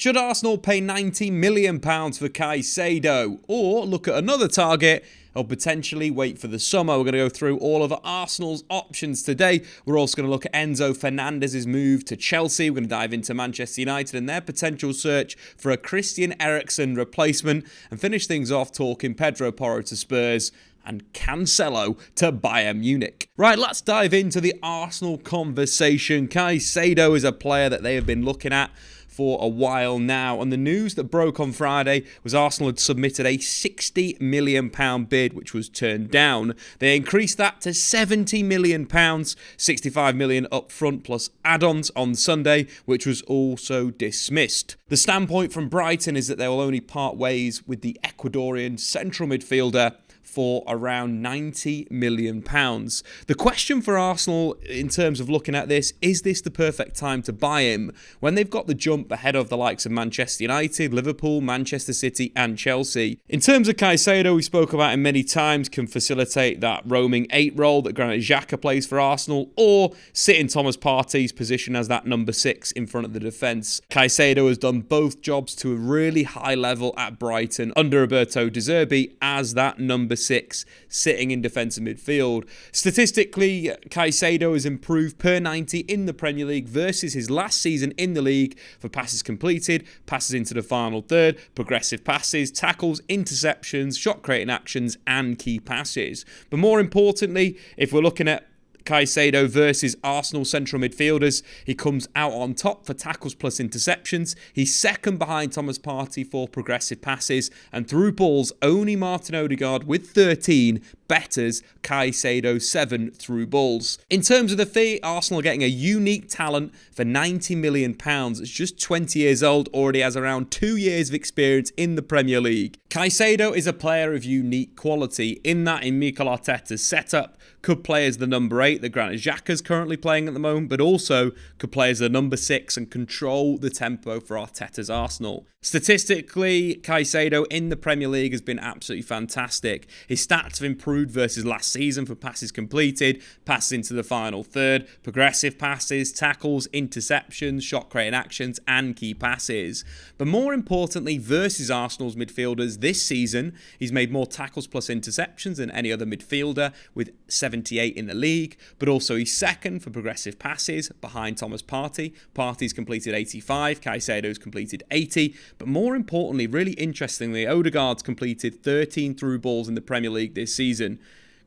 Should Arsenal pay £90 million for Caicedo? Or look at another target, or potentially wait for the summer? We're going to go through all of Arsenal's options today. We're also going to look at Enzo Fernandez's move to Chelsea. We're going to dive into Manchester United and their potential search for a Christian Eriksen replacement, and finish things off talking Pedro Porro to Spurs and Cancelo to Bayern Munich. Right, let's dive into the Arsenal conversation. Caicedo is a player that they have been looking at for a while now, and the news that broke on Friday was Arsenal had submitted a £60 million bid, which was turned down. They increased that to £70 million, £65 million up front plus add-ons on Sunday, which was also dismissed. The standpoint from Brighton is that they will only part ways with the Ecuadorian central midfielder for around £90 million. The question for Arsenal in terms of looking at this, is this the perfect time to buy him when they've got the jump ahead of the likes of Manchester United, Liverpool, Manchester City and Chelsea? In terms of Caicedo, we spoke about him many times, can facilitate that roaming 8 role that Granit Xhaka plays for Arsenal, or sit in Thomas Partey's position as that number 6 in front of the defence. Caicedo has done both jobs to a really high level at Brighton under Roberto De Zerbi as that number 6 sitting in defensive midfield. Statistically, Caicedo has improved per 90 in the Premier League versus his last season in the league for passes completed, passes into the final third, progressive passes, tackles, interceptions, shot creating actions and key passes. But more importantly, if we're looking at Caicedo versus Arsenal central midfielders, he comes out on top for tackles plus interceptions. He's second behind Thomas Partey for progressive passes, and through balls, only Martin Odegaard with 13 betters Caicedo 7 through balls. In terms of the fee, Arsenal are getting a unique talent for £90 million. It's just 20 years old, already has around 2 years of experience in the Premier League. Caicedo is a player of unique quality in that in Mikel Arteta's setup could play as the number 8 that Granit Xhaka is currently playing at the moment, but also could play as the number 6 and control the tempo for Arteta's Arsenal. Statistically, Caicedo in the Premier League has been absolutely fantastic. His stats have improved versus last season for passes completed, passes into the final third, progressive passes, tackles, interceptions, shot creating actions and key passes. But more importantly, versus Arsenal's midfielders this season, he's made more tackles plus interceptions than any other midfielder with 78 in the league, but also he's second for progressive passes behind Thomas Partey. Partey's completed 85, Caicedo's completed 80, but more importantly, really interestingly, Odegaard's completed 13 through balls in the Premier League this season.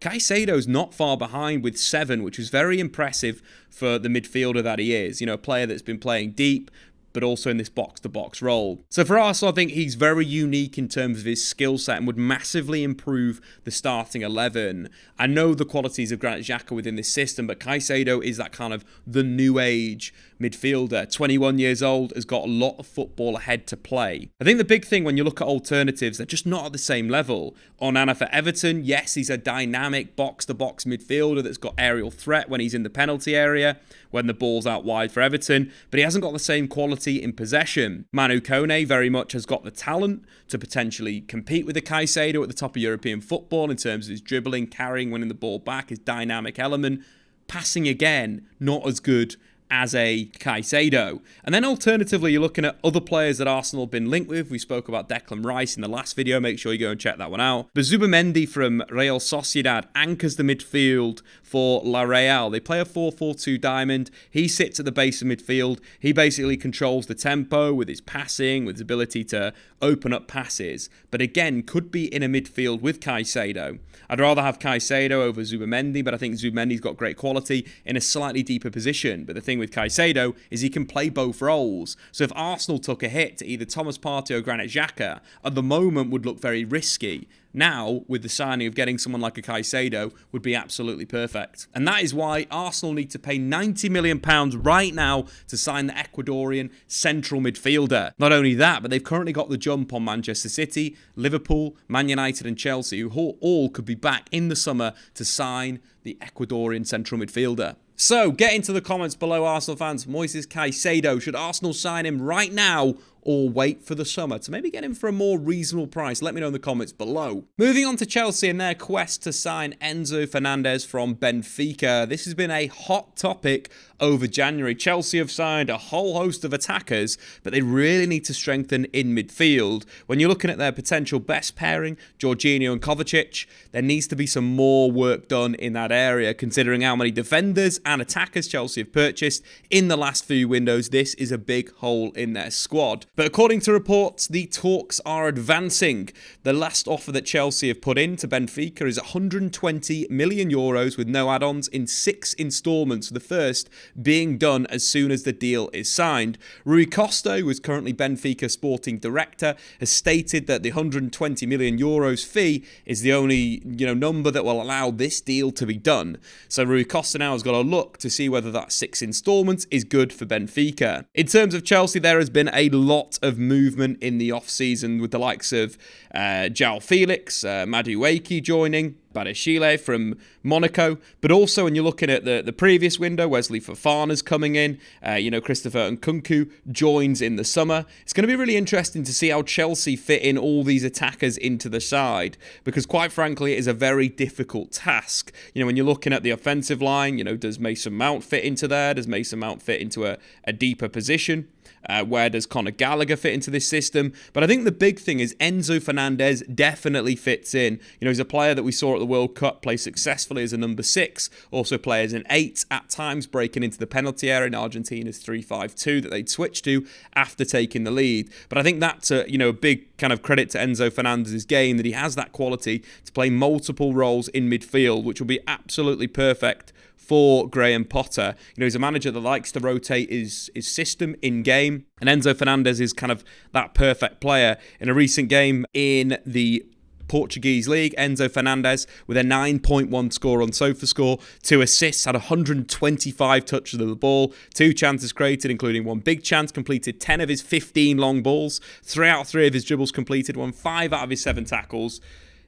Caicedo's not far behind with 7, which is very impressive for the midfielder that he is. You know, a player that's been playing deep, but also in this box-to-box role. So for Arsenal, I think he's very unique in terms of his skill set and would massively improve the starting 11. I know the qualities of Granit Xhaka within this system, but Caicedo is that kind of the new age midfielder. 21 years old, has got a lot of football ahead to play. I think the big thing when you look at alternatives, they're just not at the same level. Onana for Everton, yes, he's a dynamic box-to-box midfielder that's got aerial threat when he's in the penalty area, when the ball's out wide for Everton, but he hasn't got the same quality in possession. Manu Kone very much has got the talent to potentially compete with the Caicedo at the top of European football in terms of his dribbling, carrying, winning the ball back, his dynamic element. Passing again, not as good as a Caicedo. And then alternatively, you're looking at other players that Arsenal have been linked with. We spoke about Declan Rice in the last video. Make sure you go and check that one out. But Zubimendi from Real Sociedad anchors the midfield for La Real. They play a 4-4-2 diamond. He sits at the base of midfield. He basically controls the tempo with his passing, with his ability to open up passes. But again, could be in a midfield with Caicedo. I'd rather have Caicedo over Zubimendi, but I think Zubimendi's got great quality in a slightly deeper position. But the thing with Caicedo is he can play both roles. So if Arsenal took a hit to either Thomas Partey or Granit Xhaka, at the moment would look very risky. Now, with the signing of getting someone like a Caicedo, would be absolutely perfect. And that is why Arsenal need to pay £90 million right now to sign the Ecuadorian central midfielder. Not only that, but they've currently got the jump on Manchester City, Liverpool, Man United and Chelsea, who all could be back in the summer to sign the Ecuadorian central midfielder. So, get into the comments below, Arsenal fans. Moises Caicedo, should Arsenal sign him right now or wait for the summer to maybe get him for a more reasonable price? Let me know in the comments below. Moving on to Chelsea and their quest to sign Enzo Fernandez from Benfica. This has been a hot topic over January. Chelsea have signed a whole host of attackers, but they really need to strengthen in midfield. When you're looking at their potential best pairing, Jorginho and Kovacic, there needs to be some more work done in that area. Considering how many defenders and attackers Chelsea have purchased in the last few windows, this is a big hole in their squad. But according to reports, the talks are advancing. The last offer that Chelsea have put in to Benfica is €120 million with no add-ons in 6 instalments, the first being done as soon as the deal is signed. Rui Costa, who is currently Benfica sporting director, has stated that the €120 million fee is the only number that will allow this deal to be done. So Rui Costa now has got to look to see whether that 6 instalments is good for Benfica. In terms of Chelsea, there has been a lot of movement in the off-season with the likes of João Felix, Madueke joining, Badashile from Monaco, but also when you're looking at the previous window, Wesley Fofana's coming in, Christopher Nkunku joins in the summer. It's going to be really interesting to see how Chelsea fit in all these attackers into the side, because quite frankly, it is a very difficult task. When you're looking at the offensive line, does Mason Mount fit into there? Does Mason Mount fit into a deeper position? Where does Conor Gallagher fit into this system? But I think the big thing is Enzo Fernandez definitely fits in. He's a player that we saw at the World Cup play successfully as a number 6, also play as an 8 at times, breaking into the penalty area in Argentina's 3-5-2 that they'd switched to after taking the lead. But I think that's a big kind of credit to Enzo Fernandez's game, that he has that quality to play multiple roles in midfield, which will be absolutely perfect for Graham Potter. He's a manager that likes to rotate his system in game, and Enzo Fernandez is kind of that perfect player. In a recent game in the Portuguese league, Enzo Fernandez with a 9.1 score on SofaScore, 2 assists, had 125 touches of the ball, 2 chances created, including 1 big chance, completed 10 of his 15 long balls, 3 out of 3 of his dribbles completed, won 5 out of his 7 tackles.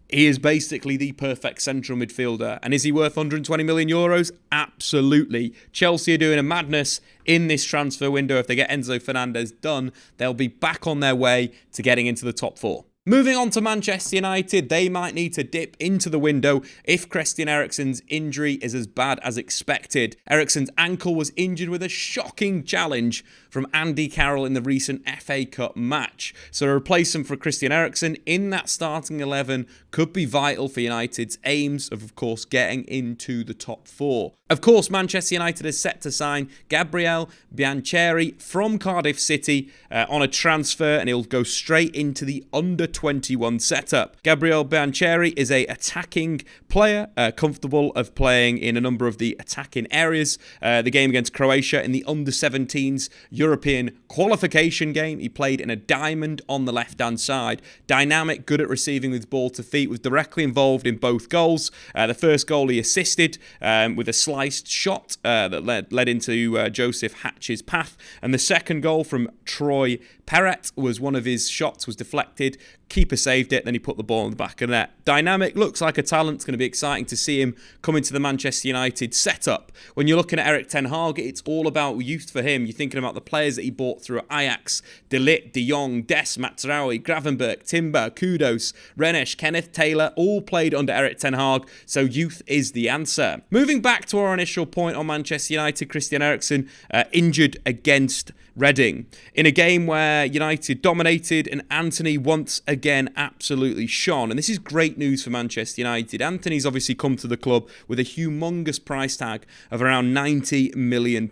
He is basically the perfect central midfielder. And is he worth €120 million? Absolutely. Chelsea are doing a madness in this transfer window. If they get Enzo Fernandez done, they'll be back on their way to getting into the top 4. Moving on to Manchester United, they might need to dip into the window if Christian Eriksen's injury is as bad as expected. Eriksen's ankle was injured with a shocking challenge from Andy Carroll in the recent FA Cup match. So a replacement for Christian Eriksen in that starting 11 could be vital for United's aims of course, getting into the top 4. Of course, Manchester United is set to sign Gabriel Biancheri from Cardiff City on a transfer, and he'll go straight into the under-21 setup. Gabriel Biancheri is a attacking player, comfortable of playing in a number of the attacking areas. The game against Croatia in the under-17s European qualification game, he played in a diamond on the left-hand side. Dynamic, good at receiving with ball to feet, was directly involved in both goals. The first goal he assisted with a sliced shot that led into Joseph Hatch's path, and the second goal from Troy Perret was one of his shots was deflected. Keeper saved it, then he put the ball in the back of the net. Dynamic, looks like a talent. It's going to be exciting to see him come into the Manchester United setup. When you're looking at Erik Ten Hag, it's all about youth for him. You're thinking about the players that he bought through Ajax, De Ligt, De Jong, Dest, Mazraoui, Gravenberch, Timber, Kudos, Rennes, Kenneth Taylor, all played under Erik Ten Hag, so youth is the answer. Moving back to our initial point on Manchester United, Christian Eriksen injured against Reading in a game where United dominated and Antony once again absolutely shone. And this is great news for Manchester United. Antony's obviously come to the club with a humongous price tag of around £90 million,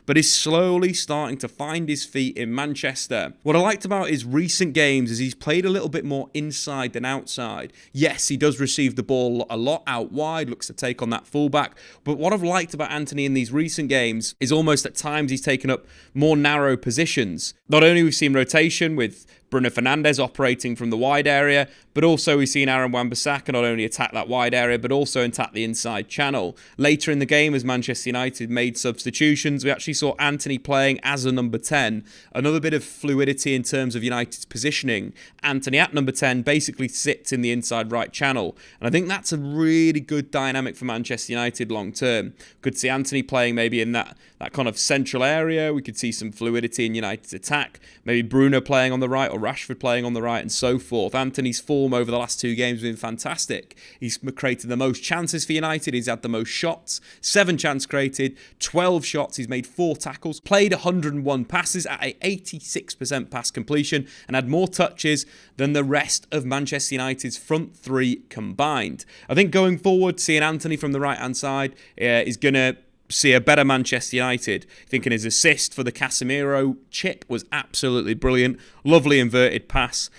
but is slowly starting to find his feet in Manchester. What I liked about his recent games is he's played a little bit more inside than outside. Yes, he does receive the ball a lot out wide, looks to take on that fullback, but what I've liked about Antony in these recent games is almost at times he's taken up more narrow positions. Not only we've seen rotation with Bruno Fernandez operating from the wide area, but also we've seen Aaron Wan-Bissaka not only attack that wide area, but also attack the inside channel. Later in the game, as Manchester United made substitutions, we actually saw Antony playing as a number 10. Another bit of fluidity in terms of United's positioning. Antony at number 10 basically sits in the inside right channel, and I think that's a really good dynamic for Manchester United long term. Could see Antony playing maybe in that kind of central area. We could see some fluidity in United's attack. Maybe Bruno playing on the right or Rashford playing on the right and so forth. Antony's form over the last 2 games has been fantastic. He's created the most chances for United. He's had the most shots. 7 chances created, 12 shots. He's made 4 tackles, played 101 passes at a 86% pass completion, and had more touches than the rest of Manchester United's front 3 combined. I think going forward, seeing Antony from the right-hand side is going to see a better Manchester United. Thinking his assist for the Casemiro chip was absolutely brilliant. Lovely inverted pass.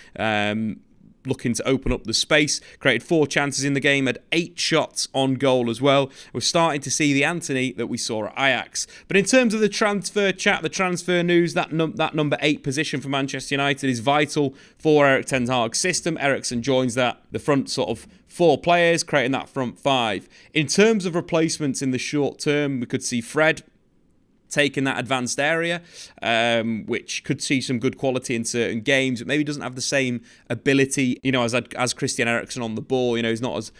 Looking to open up the space. Created 4 chances in the game, had 8 shots on goal as well. We're starting to see the Antony that we saw at Ajax. But in terms of the transfer chat, the transfer news, that number 8 position for Manchester United is vital for Erik Ten Hag's system. Eriksen joins the front sort of 4 players, creating that front 5. In terms of replacements in the short term, we could see Fred taking that advanced area, which could see some good quality in certain games. It maybe doesn't have the same ability, as Christian Eriksen on the ball. He's not as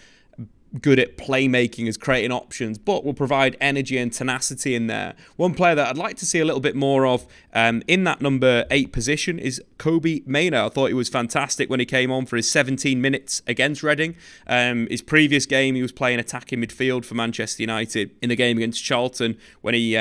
good at playmaking as creating options, but will provide energy and tenacity in there. One player that I'd like to see a little bit more of in that number 8 position is Kobbie Mainoo. I thought he was fantastic when he came on for his 17 minutes against Reading. His previous game, he was playing attacking midfield for Manchester United in the game against Charlton when he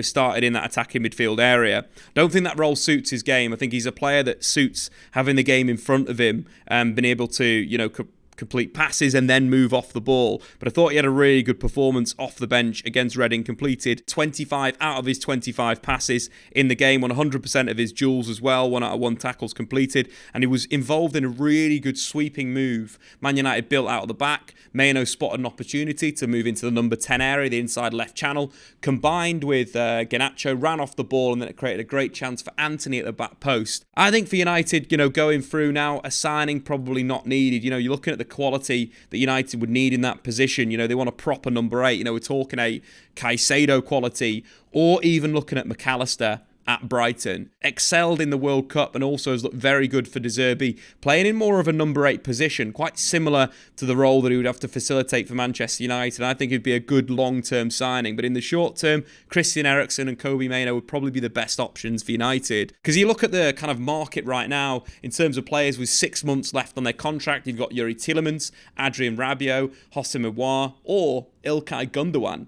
started in that attacking midfield area. Don't think that role suits his game. I think he's a player that suits having the game in front of him and being able to, complete passes and then move off the ball. But I thought he had a really good performance off the bench against Reading. Completed 25 out of his 25 passes in the game, won 100% of his duels as well, 1 out of 1 tackles completed, and he was involved in a really good sweeping move. Man United built out of the back. Mainoo spotted an opportunity to move into the number 10 area, the inside left channel, combined with Garnacho, ran off the ball, and then it created a great chance for Antony at the back post. I think for United, going through now, a signing probably not needed. You're looking at the quality that United would need in that position. They want a proper number 8. We're talking a Caicedo quality, or even looking at McAllister at Brighton. Excelled in the World Cup and also has looked very good for De Zerbi, playing in more of a number 8 position, quite similar to the role that he would have to facilitate for Manchester United. I think it'd be a good long-term signing, but in the short term, Christian Eriksen and Kobbie Mainoo would probably be the best options for United. Because you look at the kind of market right now, in terms of players with 6 months left on their contract, you've got Youri Tielemans, Adrien Rabiot, Hossein Mouawar, or Ilkay Gundogan.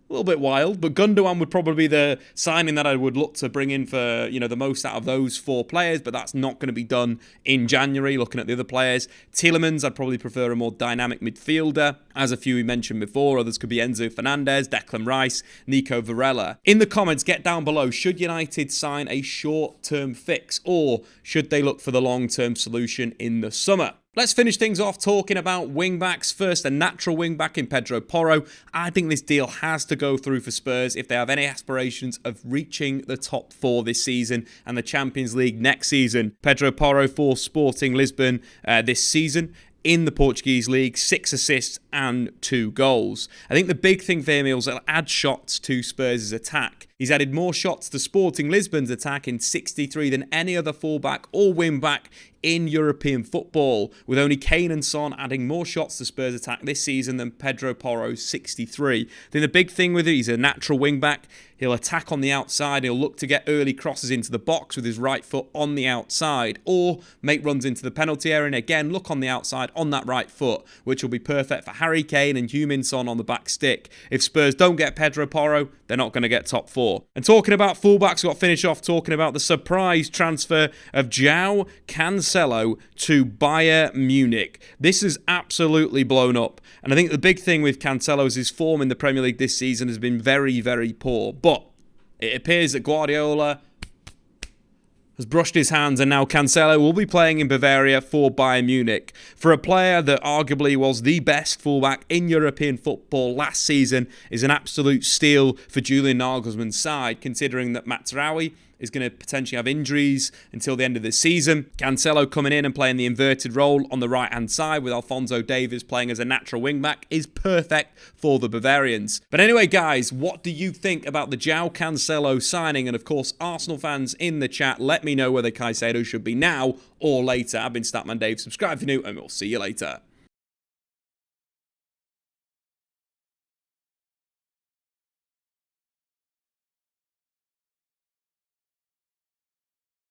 A little bit wild, but Gundogan would probably be the signing that I would look to bring in for, the most out of those 4 players, but that's not going to be done in January, looking at the other players. Tielemans, I'd probably prefer a more dynamic midfielder. As a few we mentioned before, others could be Enzo Fernandez, Declan Rice, Nico Varela. In the comments, get down below, should United sign a short-term fix, or should they look for the long-term solution in the summer? Let's finish things off talking about wing-backs. First, a natural wing-back in Pedro Porro. I think this deal has to go through for Spurs if they have any aspirations of reaching the top 4 this season and the Champions League next season. Pedro Porro for Sporting Lisbon this season in the Portuguese League, 6 assists and 2 goals. I think the big thing for him is he'll add shots to Spurs' attack. He's added more shots to Sporting Lisbon's attack in 63 than any other fullback or wing-back in European football, with only Kane and Son adding more shots to Spurs' attack this season than Pedro Porro's 63. I think the big thing with it, he's a natural wing-back. He'll attack on the outside. He'll look to get early crosses into the box with his right foot on the outside, or make runs into the penalty area and again look on the outside on that right foot, which will be perfect for Harry Kane and Heung-min Son on the back stick. If Spurs don't get Pedro Porro, they're not going to get top 4. And talking about fullbacks, we've got to finish off talking about the surprise transfer of João Cancelo to Bayern Munich. This has absolutely blown up. And I think the big thing with Cancelo is his form in the Premier League this season has been very, very poor. But it appears that Guardiola has brushed his hands, and now Cancelo will be playing in Bavaria for Bayern Munich. For a player that arguably was the best fullback in European football last season, is an absolute steal for Julian Nagelsmann's side, considering that Mazraoui is going to potentially have injuries until the end of the season. Cancelo coming in and playing the inverted role on the right-hand side with Alphonso Davies playing as a natural wing-back is perfect for the Bavarians. But anyway, guys, what do you think about the João Cancelo signing? And of course, Arsenal fans in the chat, let me know whether Caicedo should be now or later. I've been Statman Dave. Subscribe if you're new, and we'll see you later.